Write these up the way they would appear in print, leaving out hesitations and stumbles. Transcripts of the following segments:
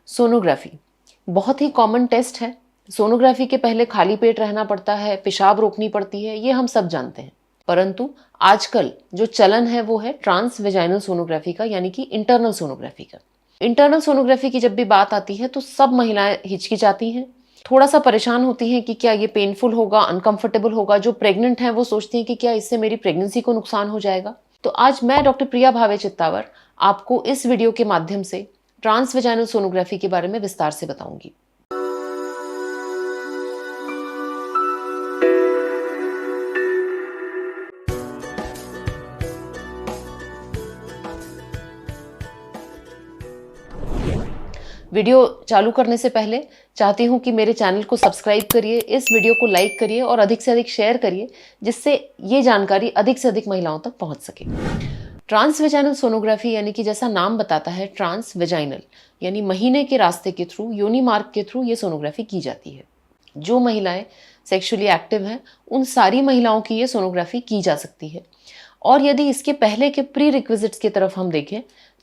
Sonography बहुत ही common test है। Sonography के पहले खाली पेट रहना पड़ता है, पेशाब रोकनी पड़ती है, ये हम सब जानते हैं। परंतु आजकल जो चलन है वो है ट्रांस वेजाइनल सोनोग्राफी का, यानी कि इंटरनल सोनोग्राफी का। इंटरनल सोनोग्राफी की जब भी बात आती है तो सब महिलाएं हिचकिचाती हैं, थोड़ा सा परेशान होती हैं कि क्या ये पेनफुल होगा, अनकंफर्टेबल होगा। जो प्रेग्नेंट हैं वो सोचती हैं कि क्या इससे मेरी प्रेगनेंसी को नुकसान हो जाएगा। तो आज मैं डॉक्टर प्रिया भावे चित्तावर आपको इस वीडियो के माध्यम से ट्रांस वेजाइनल सोनोग्राफी के बारे में विस्तार से बताऊंगी। वीडियो चालू करने से पहले चाहती हूं कि मेरे चैनल को सब्सक्राइब करिए, इस वीडियो को लाइक करिए और अधिक से अधिक शेयर करिए, जिससे ये जानकारी अधिक से अधिक महिलाओं तक पहुंच सके। ट्रांस वेजाइनल सोनोग्राफी यानी कि जैसा नाम बताता है ट्रांस वेजाइनल, यानी महीने के रास्ते के थ्रू, योनि मार्ग के थ्रू ये सोनोग्राफी की जाती है। जो महिलाएं सेक्सुअली एक्टिव हैं उन सारी महिलाओं की ये सोनोग्राफी की जा सकती है। और यदि इसके पहले के प्री रिक्विजिट्स की तरफ हम देखें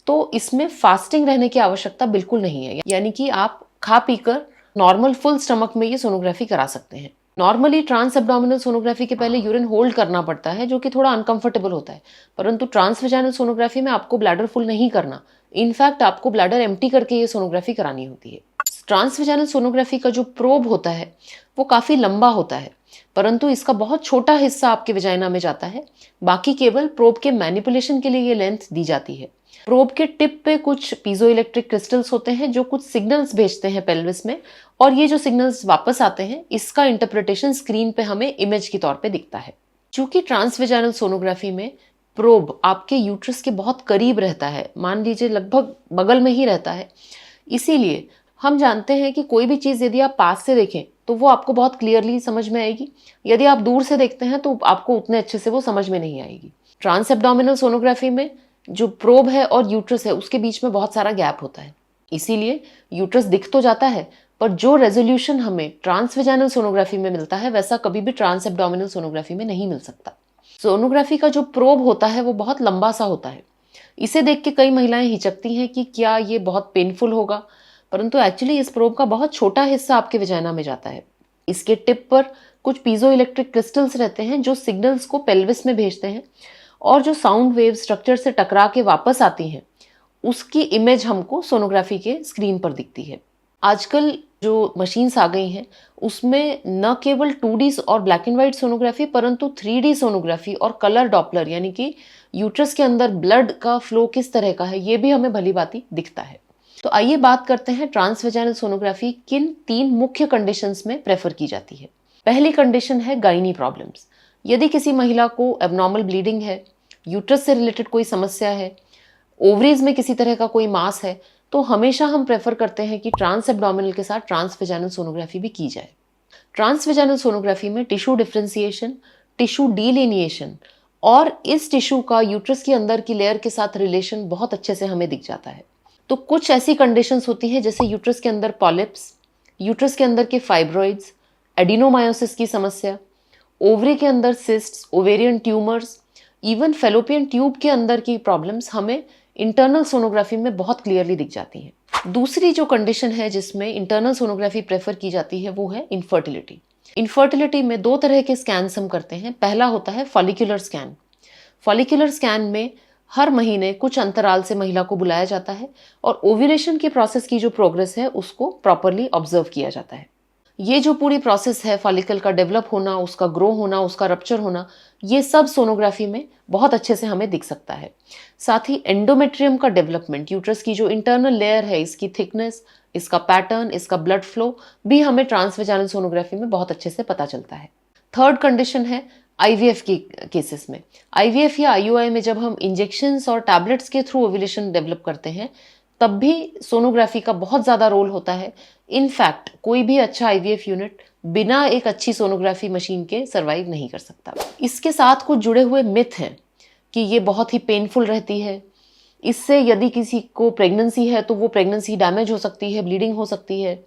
तो इसमें फास्टिंग रहने की आवश्यकता बिल्कुल नहीं है, यानी कि आप खा पीकर नॉर्मल फुल स्टमक में ये सोनोग्राफी करा सकते हैं। नॉर्मली ट्रांस एब्डोमिनल सोनोग्राफी के पहले यूरिन होल्ड करना पड़ता है, जो कि थोड़ा अनकंफर्टेबल होता है। परंतु ट्रांस वेजाइनल सोनोग्राफी में आपको ब्लैडर फुल नहीं करना, इनफैक्ट आपको ब्लैडर एम्प्टी करके ये सोनोग्राफी करानी होती है। ट्रांस वेजाइनल सोनोग्राफी का जो प्रोब होता है वो काफी लंबा होता है, परंतु इसका बहुत छोटा हिस्सा आपके वेजाइना में जाता है। बाकी केवल प्रोब के मैनिपुलेशन के लिए ये लेंथ दी जाती है। प्रोब के टिप पे कुछ पीजो इलेक्ट्रिक क्रिस्टल्स होते हैं जो कुछ सिग्नल्स भेजते हैं पेल्विस में, और ये जो सिग्नल्स वापस आते हैं इसका इंटरप्रिटेशन स्क्रीन पे हमें इमेज के तौर पे दिखता है। चूंकि ट्रांस वेजाइनल सोनोग्राफी में प्रोब आपके यूट्रस के बहुत करीब रहता है, मान लीजिए लगभग बगल में ही रहता है, इसीलिए हम जानते हैं कि कोई भी चीज यदि आप पास से देखें तो वो आपको बहुत क्लियरली समझ में आएगी, यदि आप दूर से देखते हैं तो आपको उतने अच्छे से वो समझ में नहीं आएगी। ट्रांस एब्डोमिनल सोनोग्राफी में जो प्रोब है और यूट्रस है उसके बीच में बहुत सारा गैप होता है, इसीलिए यूट्रस दिख तो जाता है, पर जो रेजोल्यूशन हमें ट्रांस वेजाइनल सोनोग्राफी में मिलता है वैसा कभी भी ट्रांस एब्डोमिनल सोनोग्राफी में नहीं मिल सकता। सोनोग्राफी का जो प्रोब होता है वो बहुत लंबा सा होता है। इसे देख के कई महिलाएं हिचकती हैं कि क्या ये बहुत पेनफुल होगा, परंतु एक्चुअली इस प्रोब का बहुत छोटा हिस्सा आपके वेजाइना में जाता है। इसके टिप पर कुछ पीजो इलेक्ट्रिक क्रिस्टल्स रहते हैं जो सिग्नल्स को पेल्विस में भेजते हैं, और जो साउंड वेव स्ट्रक्चर से टकरा के वापस आती हैं उसकी इमेज हमको सोनोग्राफी के स्क्रीन पर दिखती है। आजकल जो मशीन्स आ गई हैं उसमें न केवल 2D और ब्लैक एंड व्हाइट सोनोग्राफी, परंतु 3D सोनोग्राफी और कलर डॉपलर, यानी कि यूट्रस के अंदर ब्लड का फ्लो किस तरह का है ये भी हमें भली भांति दिखता है। तो आइए बात करते हैं ट्रांस वेजाइनल सोनोग्राफी किन 3 मुख्य कंडीशंस में प्रेफर की जाती है। पहली कंडीशन है गायनी प्रॉब्लम्स। यदि किसी महिला को एबनॉर्मल ब्लीडिंग है, यूट्रस से रिलेटेड कोई समस्या है, ओवरीज में किसी तरह का कोई मास है, तो हमेशा हम प्रेफर करते हैं कि ट्रांस एब्डोमिनल के साथ ट्रांस वेजाइनल सोनोग्राफी भी की जाए। ट्रांस वेजाइनल सोनोग्राफी में टिश्यू डिफरेंशिएशन, टिश्यू डिलिनिएशन और इस टिश्यू का यूट्रस के अंदर की लेयर के साथ रिलेशन बहुत अच्छे से हमें दिख जाता है। तो कुछ ऐसी कंडीशंस होती हैं जैसे यूट्रस के अंदर पॉलिप्स, यूट्रस के अंदर के फाइब्रॉइड्स, एडिनोमायोसिस की समस्या, ओवरी के अंदर cysts, ovarian tumours, even fallopian tube के अंदर की प्रॉब्लम्स हमें इंटरनल सोनोग्राफी में बहुत क्लियरली दिख जाती हैं। दूसरी जो कंडीशन है जिसमें इंटरनल सोनोग्राफी प्रेफर की जाती है वो है इनफर्टिलिटी। इनफर्टिलिटी में 2 तरह के स्कैन्स हम करते हैं। पहला होता है फॉलिक्यूलर स्कैन। फॉलिक्यूलर स्कैन में हर महीने कुछ अंतराल से महिला को बुलाया जाता है और ओव्यूलेशन के प्रोसेस की जो प्रोग्रेस है उसको प्रॉपरली ऑब्जर्व किया जाता है। ये जो पूरी प्रोसेस है फॉलिकल का डेवलप होना, उसका ग्रो होना, उसका रप्चर होना, ये सब सोनोग्राफी में बहुत अच्छे से हमें दिख सकता है। साथ ही एंडोमेट्रियम का डेवलपमेंट, यूट्रस की जो इंटरनल लेयर है इसकी थिकनेस, इसका पैटर्न, इसका ब्लड फ्लो भी हमें ट्रांस वेजाइनल सोनोग्राफी में बहुत अच्छे से पता चलता है। थर्ड कंडीशन है आईवीएफ की केसेस में। आईवीएफ या आईयूआई में जब हम इंजेक्शंस और टैबलेट्स के थ्रू ओव्यूलेशन डेवलप करते हैं तब भी सोनोग्राफी का बहुत ज़्यादा रोल होता है। इनफैक्ट कोई भी अच्छा आईवीएफ यूनिट बिना एक अच्छी सोनोग्राफी मशीन के सर्वाइव नहीं कर सकता। इसके साथ कुछ जुड़े हुए मिथ हैं कि ये बहुत ही पेनफुल रहती है, इससे यदि किसी को प्रेगनेंसी है तो वो प्रेगनेंसी डैमेज हो सकती है, ब्लीडिंग हो सकती है,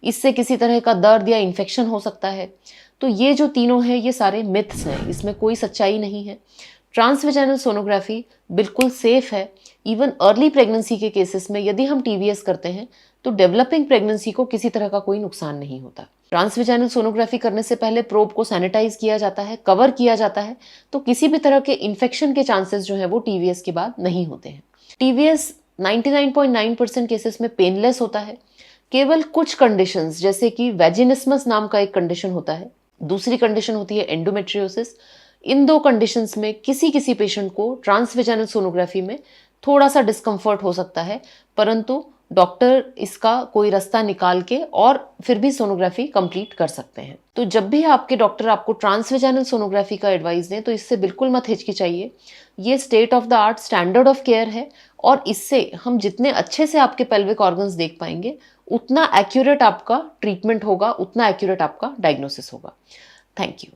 इससे किसी तरह का दर्द या इन्फेक्शन हो सकता है। तो ये जो तीनों हैं ये सारे मिथ्स हैं, इसमें कोई सच्चाई नहीं है। ट्रांसवेजाइनल सोनोग्राफी बिल्कुल सेफ है। इवन अर्ली प्रेगनेंसी के केसेस में यदि हम टीवीएस करते हैं तो डेवलपिंग प्रेगनेंसी को किसी तरह का कोई नुकसान नहीं होता। ट्रांसवेजाइनल सोनोग्राफी करने से पहले प्रोब को सैनिटाइज किया जाता है, कवर किया जाता है, तो किसी भी तरह के इन्फेक्शन के चांसेस जो है वो टीवीएस के बाद नहीं होते हैं। टीवीएस 99.9% केसेस में पेनलेस होता है। केवल कुछ कंडीशंस जैसे कि वेजिनिस्मस नाम का एक कंडीशन होता है, दूसरी कंडीशन होती है एंडोमेट्रियोसिस। इन दो कंडीशंस में किसी पेशेंट को ट्रांसवेजाइनल सोनोग्राफी में थोड़ा सा डिस्कम्फर्ट हो सकता है, परंतु डॉक्टर इसका कोई रास्ता निकाल के और फिर भी सोनोग्राफी कंप्लीट कर सकते हैं। तो जब भी आपके डॉक्टर आपको ट्रांसवेजाइनल सोनोग्राफी का एडवाइस दें तो इससे बिल्कुल मत हिचकिचाइए। ये state of the art standard of care है और इससे हम जितने अच्छे से आपके पेल्विक ऑर्गन्स देख पाएंगे उतना एक्यूरेट आपका ट्रीटमेंट होगा, उतना एक्यूरेट आपका डायग्नोसिस होगा। Thank you.